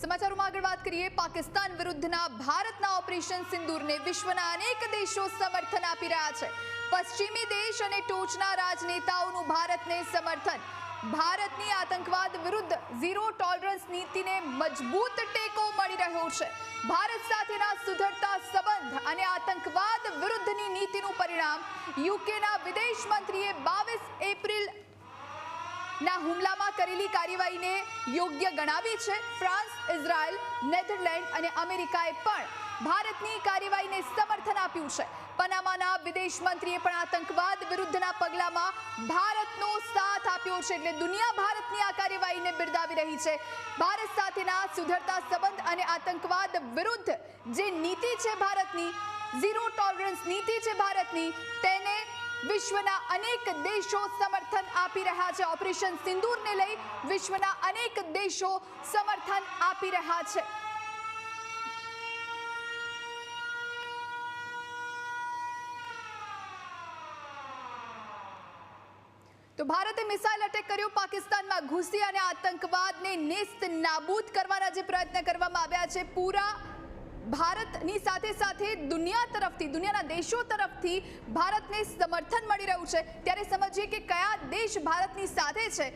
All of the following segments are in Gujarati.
સમાચારોમાં આગળ વાત કરીએ પાકિસ્તાન વિરુદ્ધના ભારતના ઓપરેશન સિંદૂરને વિશ્વના અનેક દેશો સમર્થન આપી રહ્યા છે। પશ્ચિમી દેશ અને ટોચના રાજનેતાઓનું ભારતને સમર્થન। ભારતની આતંકવાદ વિરુદ્ધ ઝીરો ટોલરન્સ નીતિને મજબૂત ટેકો મળી રહ્યો છે। ભારત સાથેના સુધરતા સંબંધ અને આતંકવાદ વિરુદ્ધની નીતિનું પરિણામ યુકેના વિદેશ મંત્રીએ 22 એપ્રિલ ના હુમલામાં કરેલી કાર્યવાહીને યોગ્ય ગણાવી છે। ફ્રાન્સ, ઇઝરાયલ, નેધરલેન્ડ અને અમેરિકાએ પણ ભારતની કાર્યવાહીને સમર્થન આપ્યું છે। પનામાના વિદેશ મંત્રીએ પણ આતંકવાદ વિરુદ્ધના પગલામાં ભારતનો સાથ આપ્યો છે, એટલે દુનિયા ભારતની આ કાર્યવાહીને બિરદાવી રહી છે। ભારત સાથેના સુધરતા સંબંધ અને આતંકવાદ વિરુદ્ધ જે નીતિ છે ભારતની, ઝીરો ટોલરન્સ નીતિ છે ભારતની, તેને વિશ્વના અનેક દેશો સમર્થન આપી રહ્યા છે। ઓપરેશન સિંદૂરને લઈ વિશ્વના અનેક દેશો સમર્થન આપી રહ્યા છે। તો ભારતે મિસાઇલ અટેક કર્યો, પાકિસ્તાનમાં ઘૂસી અને આતંકવાદને નેસ્ત નાબૂદ કરવાના જે પ્રયત્ન કરવામાં આવ્યા છે, પૂરા ભારતની સાથે સાથે દુનિયા તરફથી, દુનિયાના દેશો તરફથી ભારતને સમર્થન મળી રહ્યું છે। ત્યારે સમજીએ કે કયા દેશ ભારતની સાથે છે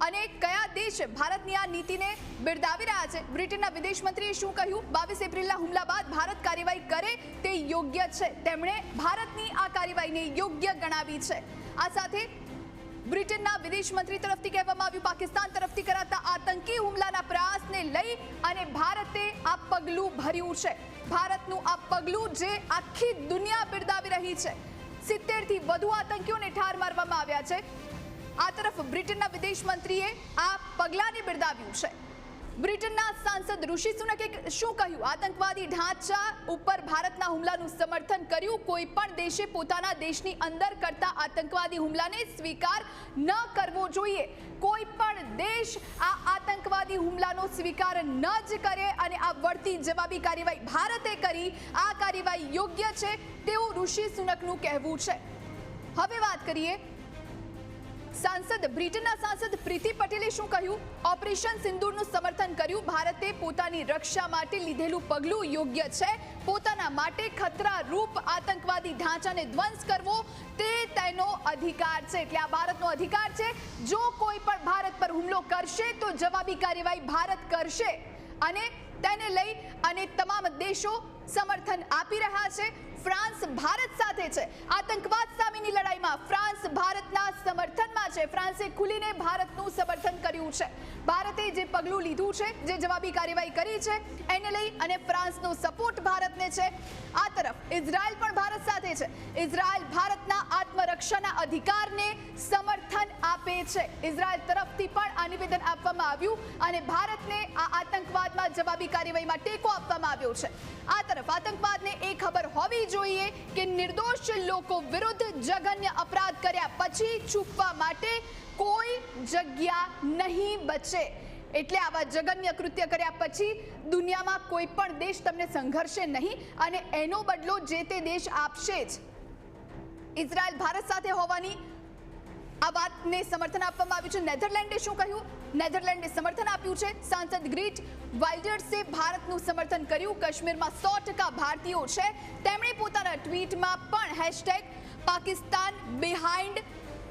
અને કયા દેશ ભારતની આ નીતિને બિરદાવી રહ્યા છે। બ્રિટનના વિદેશ મંત્રીએ શું કહ્યું? 22 એપ્રિલના હુમલા બાદ ભારત કાર્યવાહી કરે તે યોગ્ય છે। તેમણે ભારતની આ કાર્યવાહીને યોગ્ય ગણાવી છે। આ સાથે બ્રિટનના વિદેશ મંત્રી તરફથી કહેવામાં આવ્યું, પાકિસ્તાન તરફથી કરાતા આતંકી હુમલાના પ્રયાસને લઈ અને ભારતે આ પગલું ભર્યું છે। ભારતનું આ પગલું જે આખી દુનિયા બિરદાવી રહી છે। 70 થી વધુ આતંકીઓને ઠાર મારવામાં આવ્યા છે। આ તરફ બ્રિટનના વિદેશ મંત્રીએ આ પગલાને બિરદાવ્યું છે। બ્રિટનના સાંસદ ઋષિ સુનકે શું કહ્યું? આતંકવાદી ઢાંચા ઉપર ભારતના હુમલાનું સમર્થન કર્યું। કોઈ પણ દેશે પોતાના દેશની અંદર કરતા આતંકવાદી હુમલાને સ્વીકાર ન કરવો જોઈએ। કોઈ પણ દેશ આ આતંકવાદી હુમલાનો સ્વીકાર ન જ કરે અને આ વળતી જવાબી કાર્યવાહી ભારતે કરી, આ કાર્યવાહી યોગ્ય છે તેવું ઋષિ સુનકનું કહેવું છે। હવે વાત કરીએ બ્રિટનના સાંસદ પ્રીતિ પટેલે શું કહ્યું? ઓપરેશન સિંદૂરનું સમર્થન કર્યું। ભારતે પોતાની રક્ષા માટે લીધેલું પગલું યોગ્ય છે। પોતાના માટે ખતરારૂપ આતંકવાદી ઢાંચાને ધ્વંસ કરવો તે તેનો અધિકાર છે, એટલે આ ભારતનો અધિકાર છે। જો કોઈ પણ ભારત પર હુમલો કરશે તો જવાબી કાર્યવાહી ભારત કરશે અને તેને લઈ અને તમામ દેશો સમર્થન આપી રહ્યા છે। ફ્રાન્સ ભારત સાથે છે। આતંકવાદ સામેની લડાઈમાં ફ્રાન્સ ભારતના સમર્થનમાં છે। ફ્રાન્સે ખુલીને ભારતનું સમર્થન કર્યું છે। ભારતે જે પગલું લીધું છે, જે જવાબી કાર્યવાહી કરી છે, એને લઈ અને ફ્રાન્સનો સપોર્ટ ભારતને છે। આ તરફ ઇઝરાયલ પણ ભારત સાથે છે। ઇઝરાયલ ભારતના આત્મરક્ષાના અધિકારને સમર્થન આપે છે। ઇઝરાયલ તરફથી પણ આ નિવેદન આપવામાં આવ્યું અને ભારતને આ આતંકવાદમાં જવાબી કાર્યવાહીમાં ટેકો આપવામાં આવ્યો છે। આ તરફ આતંકવાદને એ ખબર હોવી જોઈએ કે નિર્દોષ લોકો વિરુદ્ધ જઘન્ય અપરાધ કર્યા પછી છુપવા માટે કોઈ જગ્યા નહીં બચે। એટલે આવા જઘન્ય કૃત્ય કર્યા પછી દુનિયામાં કોઈ પણ દેશ તમને સંઘર્ષે નહીં અને એનો બદલો જે તે દેશ આપશે જ। ઇઝરાયલ ભારત સાથે હોવાની આ વાતને સમર્થન આપવામાં આવ્યું છે। નેધરલેન્ડે શું કહ્યું? નેધરલેન્ડે સમર્થન આપ્યું છે। સાંસદ ગ્રીટ વાઇલ્ડર્સે ભારતનું સમર્થન કર્યું। કાશ્મીરમાં 100% ભારતીયો છે। તેમણે પોતાના ટ્વીટમાં પણ હેશટેગ પાકિસ્તાન બિહાઇન્ડ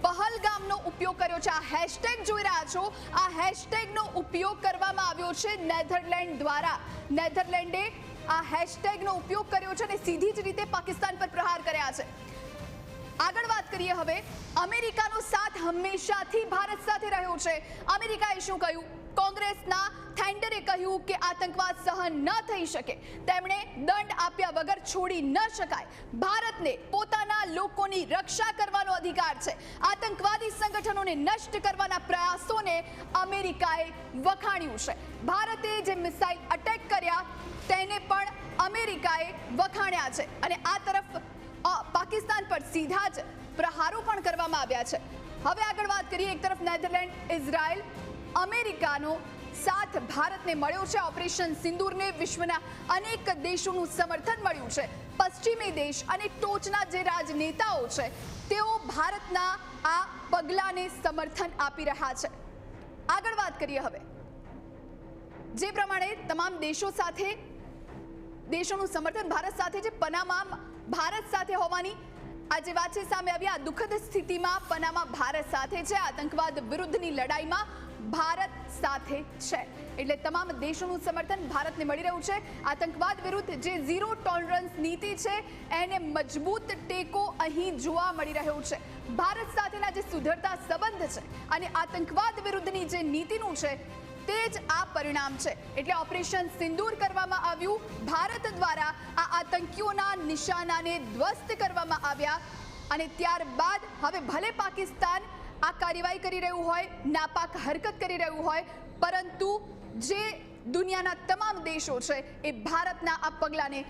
પહલગામનો ઉપયોગ કર્યો છે। આ હેશટેગ જોઈ રહ્યા છો, આ હેશટેગનો ઉપયોગ કરવામાં આવ્યો છે નેધરલેન્ડ દ્વારા। નેધરલેન્ડે આ હેશટેગનો ઉપયોગ કર્યો છે અને સીધી જ રીતે પાકિસ્તાન પર પ્રહાર કર્યા છે। આગળ વાત કરીએ હવે, અમેરિકાનો સાથ હંમેશાથી ભારત સાથે રહ્યો છે। અમેરિકાએ શું કહ્યું? કોંગ્રેસના થેન્ડરે કહ્યું કે આતંકવાદ સહન ન થઈ શકે, તેમણે દંડ આપ્યા વગર છોડી ન શકાય। ભારતને પોતાના લોકોની રક્ષા કરવાનો અધિકાર છે। આતંકવાદી સંગઠનોને નષ્ટ કરવાના પ્રયાસોને અમેરિકાએ વખાણ્યું છે। ભારતે જે મિસાઇલ અટેક કર્યા તેને પણ અમેરિકાએ વખાણ્યા છે અને આ તરફ પાકિસ્તાન પર સીધા જ પ્રહારો પણ કરવામાં આવ્યા છે। હવે આગળ વાત કરીએ, એક તરફ નેધરલેન્ડ, ઇઝરાયલ, અમેરિકાનો સાથ ભારતને મળ્યો છે। ઓપરેશન સિંદૂરને વિશ્વના અનેક દેશોનું સમર્થન મળ્યું છે। પશ્ચિમી દેશ અને ટોચના જે રાજનેતાઓ છે તેઓ ભારતના આ પગલાને સમર્થન આપી રહ્યા છે। આગળ વાત કરીએ હવે, જે પ્રમાણે તમામ દેશોનું સમર્થન ભારત સાથે છે, પનામા ભારત સાથે હોવાની આ જે વાત છે સામે આવી, આ દુઃખદ સ્થિતિમાં પનામા ભારત સાથે છે, આતંકવાદ વિરુદ્ધની લડાઈમાં ભારત સાથે છે, એટલે તમામ દેશોનું સમર્થન ભારતને મળી રહ્યું છે. આતંકવાદ વિરુદ્ધ જે ઝીરો ટોલરન્સ નીતિ છે એને મજબૂત ટેકો અહીં જોવા મળી રહ્યો છે. ભારત સાથેના જે સુધરતા સંબંધ છે અને આતંકવાદ વિરુદ્ધની જે નીતિનું છે તે જ આ પરિણામ છે. એટલે ઓપરેશન સિંદૂર કરવામાં આવ્યું, ભારત દ્વારા આ આતંકીઓના નિશાનાને ધ્વસ્ત કરવામાં આવ્યા અને ત્યારબાદ હવે ભલે પાકિસ્તાન આ કાર્યવાહી કરી રહ્યું હોય, નાપાક હરકત કરી રહ્યું હોય, પરંતુ જે દુનિયાના તમામ દેશો છે એ ભારતના આ પગલાંને